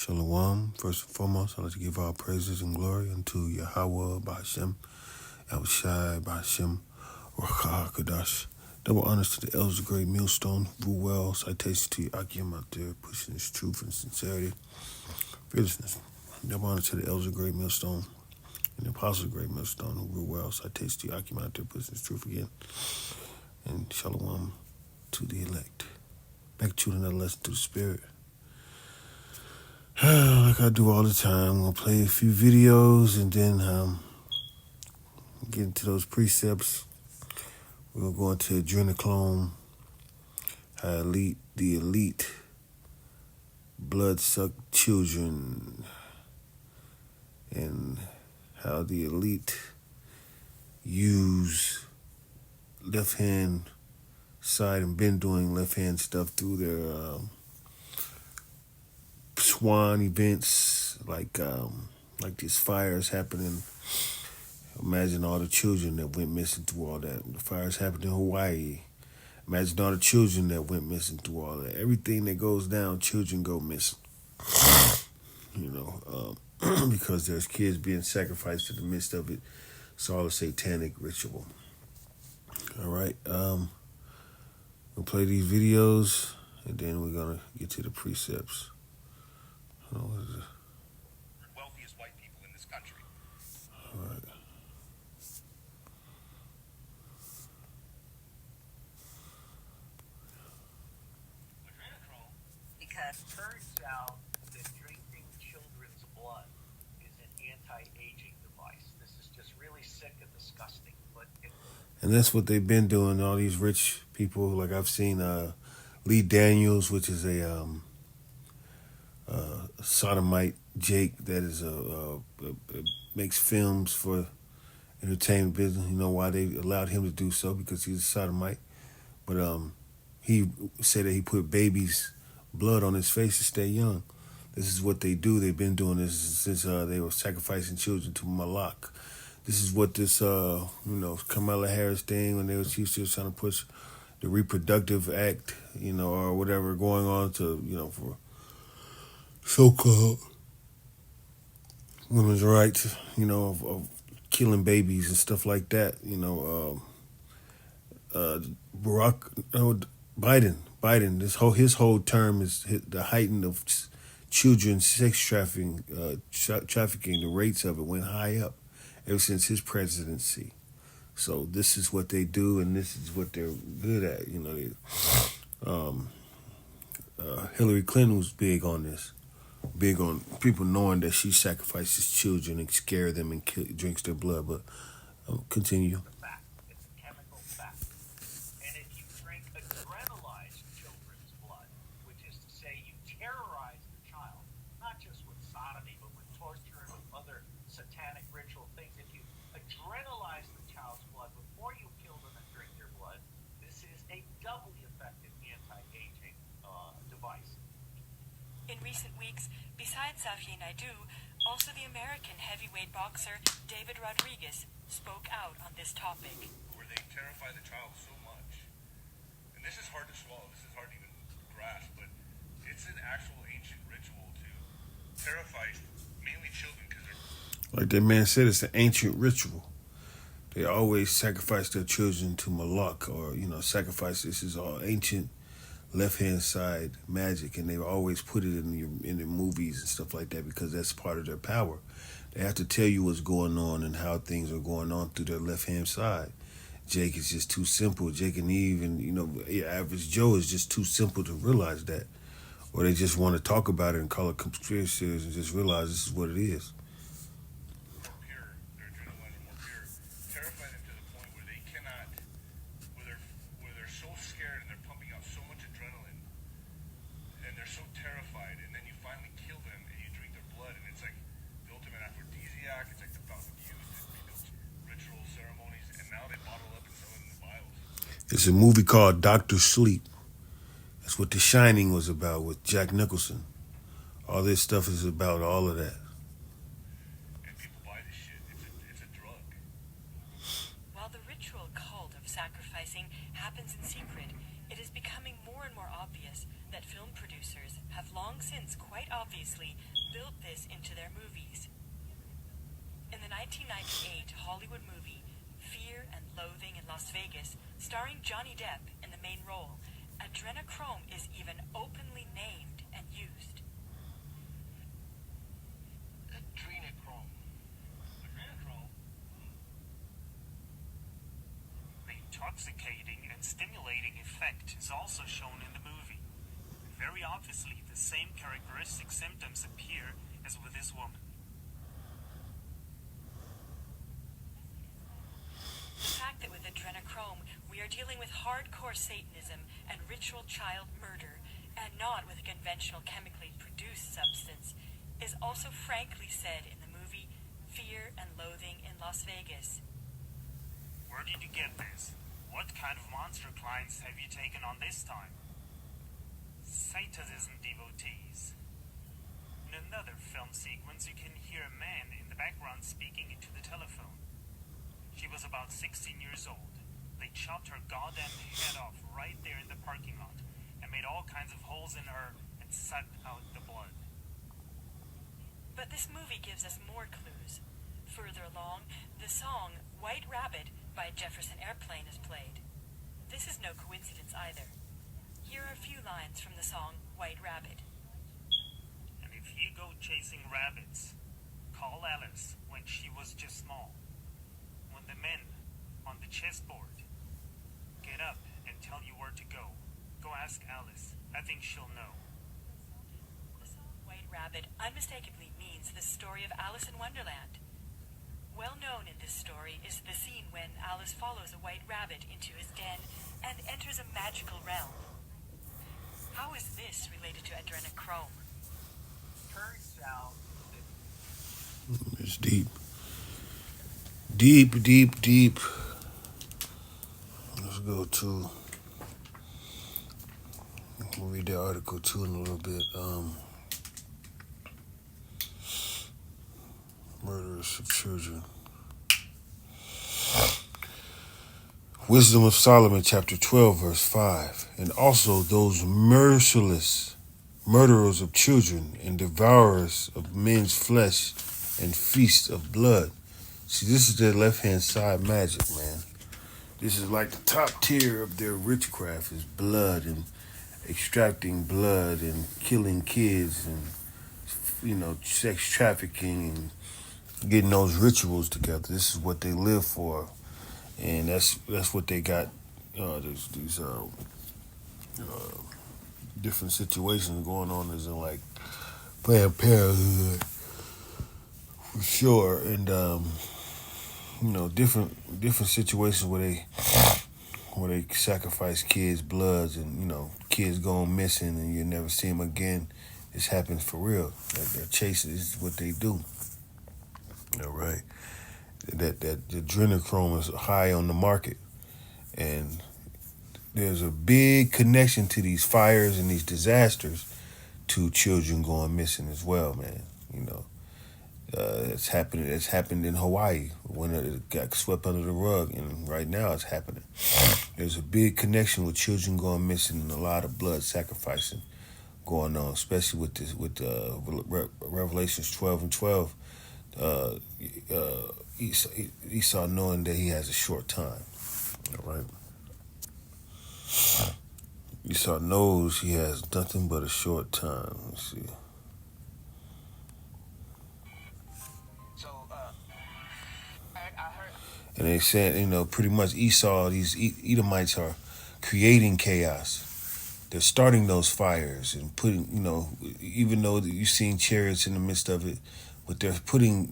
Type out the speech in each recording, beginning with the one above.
Shalom. First and foremost, I'd like to give all praises and glory unto Yahweh, Ba'ashem, Yahushai, Ba'ashem, Rakah, Kadash. Double honors to the elders of Great Millstone, rule well, citation to Akim out there, pushing his truth and sincerity, fearlessness. Double honor to the elders of Great Millstone and the apostles of Great Millstone, who rule well, citation to Akim out there, pushing his truth again. And Shalom to the elect. Back to another lesson to the spirit. Like I do all the time, I'm going to play a few videos and then get into those precepts. We're going to go into Adrenochrome, how the elite blood-suck children, and how the elite use left-hand side and been doing left-hand stuff through their swan events, like these fires happening. Imagine all the children that went missing through all that. The fires happened in Hawaii. Imagine all the children that went missing through all that. Everything that goes down, children go missing. Because there's kids being sacrificed in the midst of it. It's all a satanic ritual. All right. We'll play these videos, and then we're going to get to the precepts. Wealthiest white people in this country. All right. Adrenochrome, because it turns out that drinking children's blood is an anti-aging device. This is just really sick and disgusting. And that's what they've been doing. All these rich people, like I've seen Lee Daniels, which is a sodomite Jake that is makes films for entertainment business. You know why they allowed him to do so? Because he's a sodomite. But he said that he put babies' blood on his face to stay young. This is what they do. They've been doing this since they were sacrificing children to Malak. This is what this Kamala Harris thing, when she was still trying to push the reproductive act, or whatever going on to, for so-called women's rights, of killing babies and stuff like that. Biden, his whole term is the heightened of children sex trafficking. The rates of it went high up ever since his presidency. So this is what they do, and this is what they're good at. Hillary Clinton was big on this. Big on people knowing that she sacrifices children and scare them and drinks their blood. But continue. It's a chemical fact. And if you drink adrenalized children's blood, which is to say you terrorize the child, not just with sodomy, but with torture and with other satanic ritual things, if you adrenalize the child's blood before you kill them and drink their blood, this is a doubly effective anti-aging device. In recent weeks, besides Safi Naidoo, also the American heavyweight boxer David Rodriguez spoke out on this topic. Where they terrify the child so much. And this is hard to swallow, this is hard to even grasp, but it's an actual ancient ritual to terrify mainly children because they're... Like that man said, it's an ancient ritual. They always sacrifice their children to Malak, or, sacrifice. This is all ancient left-hand side magic, and they always put it in the movies and stuff like that because that's part of their power. They have to tell you what's going on and how things are going on through their left-hand side. Jake is just too simple. Jake and Eve and, average Joe is just too simple to realize that. Or they just want to talk about it and call it conspiracy theories and just realize this is what it is. It's a movie called Dr. Sleep. That's what The Shining was about with Jack Nicholson. All this stuff is about all of that. And people buy this shit. It's a drug. While the ritual cult of sacrificing happens in secret, it is becoming more and more obvious that film producers have long since quite obviously built this into their movies. In the 1998 Hollywood movie Fear and Loathing in Las Vegas, starring Johnny Depp in the main role, adrenochrome is even openly named and used. Adrenochrome. Adrenochrome? The intoxicating and stimulating effect is also shown in the movie. Very obviously, the same characteristic symptoms appear as with this woman. The fact that with adrenochrome we are dealing with hardcore Satanism and ritual child murder, and not with a conventional chemically produced substance, is also frankly said in the movie Fear and Loathing in Las Vegas. Where did you get this? What kind of monster clients have you taken on this time? Satanism devotees. In another film sequence, you can hear a man in the background speaking into the telephone. She was about 16 years old. They chopped her goddamn head off right there in the parking lot and made all kinds of holes in her and sucked out the blood. But this movie gives us more clues. Further along, the song White Rabbit by Jefferson Airplane is played. This is no coincidence either. Here are a few lines from the song White Rabbit. And if you go chasing rabbits, call Alice when she was just small. When the men on the chessboard get up and tell you where to go ask Alice. I think she'll know. The song White Rabbit unmistakably means the story of Alice in Wonderland. Well known in this story is the scene when Alice follows a white rabbit into his den and enters a magical realm. How is this related to adrenochrome? Turns out that It's deep. Deep, deep, deep. Let's go to. We'll read the article too in a little bit. Murderers of children. Wisdom of Solomon, chapter 12, verse 5. And also those merciless murderers of children and devourers of men's flesh and feasts of blood. See, this is their left-hand side magic, man. This is like the top tier of their witchcraft is blood and extracting blood and killing kids and, sex trafficking and getting those rituals together. This is what they live for. And that's what they got. There's these different situations going on. As in like Planned Parenthood, for sure, and different situations where they sacrifice kids' bloods and kids going missing and you never see them again. This happens for real. They're chasing. This is what they do. All right. That adrenochrome is high on the market, and there's a big connection to these fires and these disasters to children going missing as well, man. It's happening. It's happened in Hawaii when it got swept under the rug, and right now it's happening. There's a big connection with children going missing and a lot of blood sacrificing going on, especially with Revelations 12 and 12. Esau knowing that he has a short time. All right. Esau knows he has nothing but a short time. Let's see. so I heard And they said, pretty much Esau, these Edomites are creating chaos. They're starting those fires and putting, even though you've seen chariots in the midst of it, but they're putting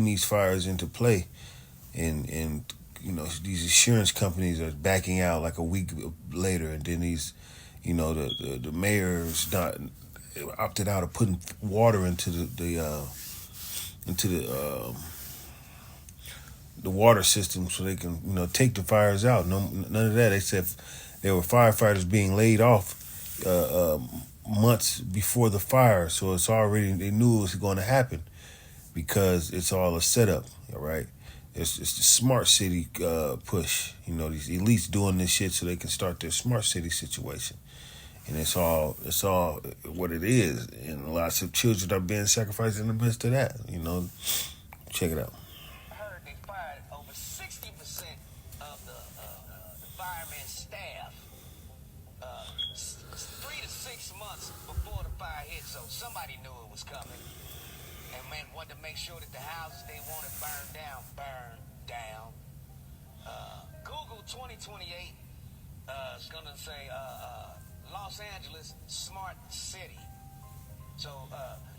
these fires into play, and these insurance companies are backing out like a week later, and then these, the mayor's not opted out of putting water into the water system so they can take the fires out. None of that. They said there were firefighters being laid off months before the fire, so it's already they knew it was going to happen. Because it's all a setup, all right? It's the smart city push. These elites doing this shit so they can start their smart city situation. and it's all what it is. And lots of children are being sacrificed in the midst of that. You know, check it out. I heard they fired over 60% of the firemen's staff 3 to 6 months before the fire hit, so somebody knew it was coming. And man wanted to make sure that the houses they wanted burned down. Google 2028 is gonna say Los Angeles smart city. So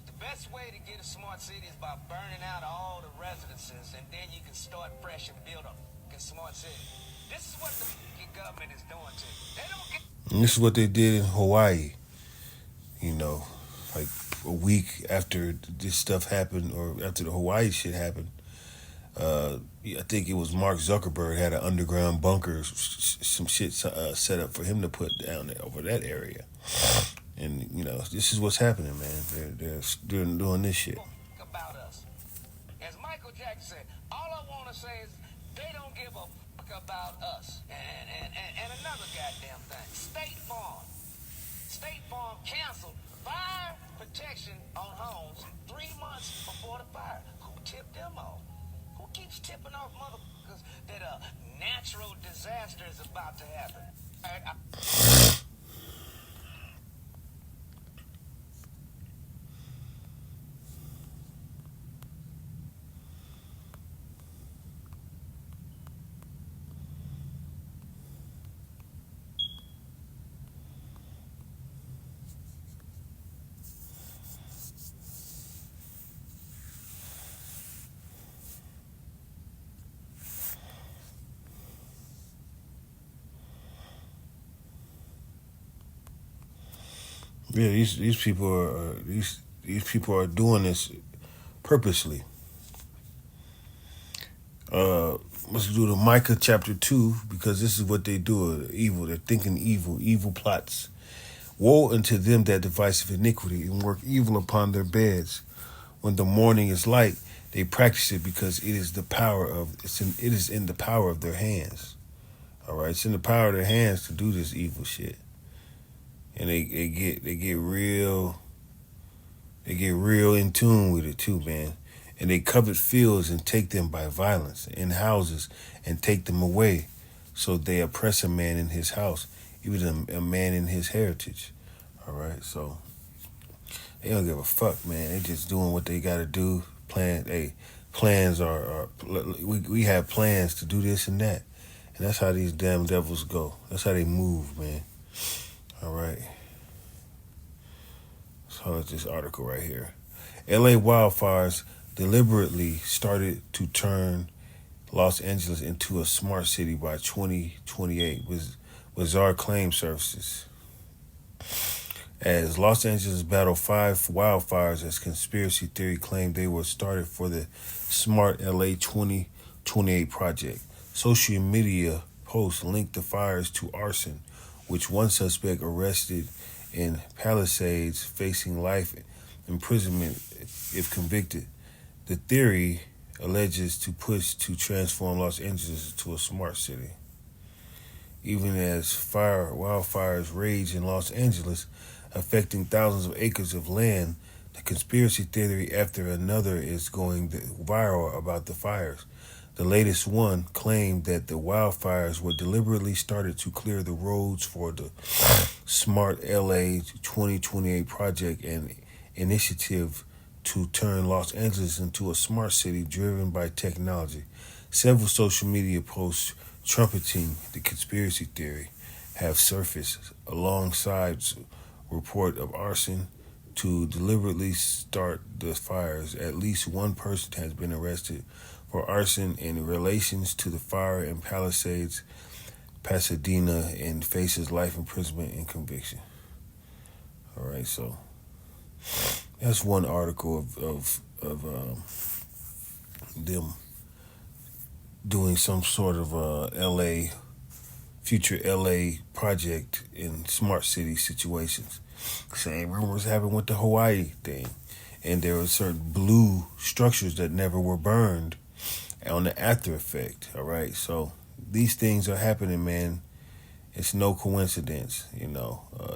the best way to get a smart city is by burning out all the residences, and then you can start fresh and build a smart city. This is what the government is doing to you. They don't get. And this is what they did in Hawaii. You know, like a week after this stuff happened, or after the Hawaii shit happened. I think it was Mark Zuckerberg had an underground bunker, some shit set up for him to put down there, over that area. And you know, this is what's happening, man. They're doing this shit. About us. As Michael Jackson said, all I want to say is they don't give a fuck about us. And another goddamn thing, State Farm canceled fire protection on homes 3 months before the fire. Who tipped them off? Who keeps tipping off motherfuckers that a natural disaster is about to happen? Yeah, these people are these people are doing this purposely. Let's do the Micah chapter 2, because this is what they do. Evil. They're thinking evil plots. Woe unto them that devise of iniquity and work evil upon their beds. When the morning is light, they practice it, because it is the power of it is in the power of their hands. All right, it's in the power of their hands to do this evil shit. And they get real in tune with it too, man. And they covet fields and take them by violence, and houses and take them away. So they oppress a man in his house, even a man in his heritage. All right, so they don't give a fuck, man. They just doing what they got to do. Plans are we have plans to do this and that, and that's how these damn devils go. That's how they move, man. All right. So it's this article right here. LA wildfires deliberately started to turn Los Angeles into a smart city by 2028 with bizarre claim services. As Los Angeles battled 5 wildfires, as conspiracy theory claimed they were started for the Smart LA 2028 project. Social media posts linked the fires to arson, which one suspect arrested in Palisades facing life imprisonment if convicted. The theory alleges to push to transform Los Angeles into a smart city. Even as wildfires rage in Los Angeles, affecting thousands of acres of land, the conspiracy theory after another is going viral about the fires. The latest one claimed that the wildfires were deliberately started to clear the roads for the Smart LA 2028 project, and initiative to turn Los Angeles into a smart city driven by technology. Several social media posts trumpeting the conspiracy theory have surfaced alongside report of arson to deliberately start the fires. At least one person has been arrested for arson in relations to the fire in Palisades, Pasadena, and faces life imprisonment and conviction. All right, so that's one article of them doing some sort of future LA project in smart city situations. Same rumors happened with the Hawaii thing, and there were certain blue structures that never were burned on the after effect. All right, so these things are happening, man, It's no coincidence,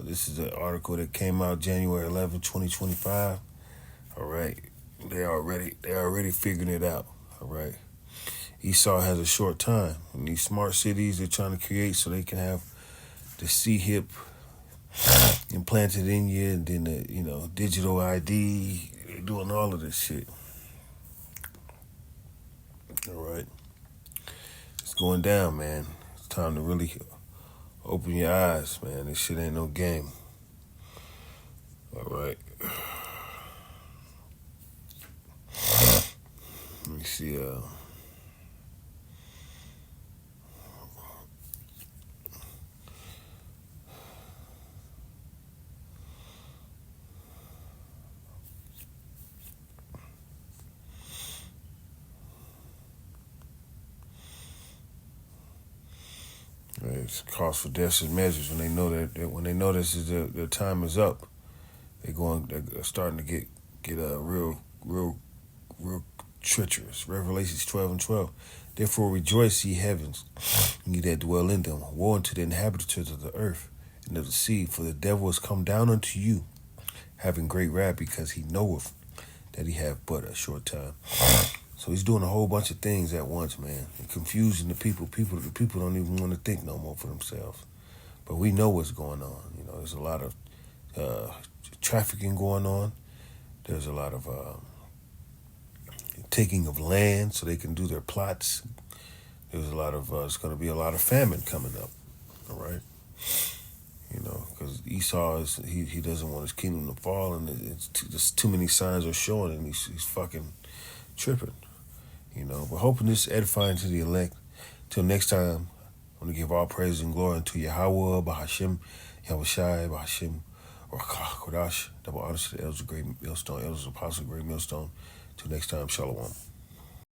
This is an article that came out January 11, 2025. All right. They already figuring it out. All right. Esau has a short time. And these smart cities they're trying to create so they can have the C-hip implanted in you, and then the digital ID. They're doing all of this shit. All right. It's going down, man. It's time to really open your eyes, man. This shit ain't no game. All right. Let me see. It's cause for desperate measures when they know that this is their time is up. They're starting to get real treacherous. Revelations 12:12. Therefore rejoice, ye heavens, and ye that dwell in them. Woe unto the inhabitants of the earth and of the sea, for the devil is come down unto you, having great wrath, because he knoweth that he have but a short time. So he's doing a whole bunch of things at once, man, and confusing the people. The people don't even want to think no more for themselves. But we know what's going on. There's a lot of trafficking going on. There's a lot of taking of land so they can do their plots. There's a lot of it's going to be a lot of famine coming up. All right, because Esau he doesn't want his kingdom to fall, and there's too many signs are showing, and he's fucking tripping. But hoping this edifying to the elect. Till next time, I want to give all praise and glory unto Yahweh, Bahashim, Yahushai, Bahashim, Rakah, Kodash, double honor to the elders of Great Millstone, elders of Apostle of Great Millstone. Till next time, Shalom.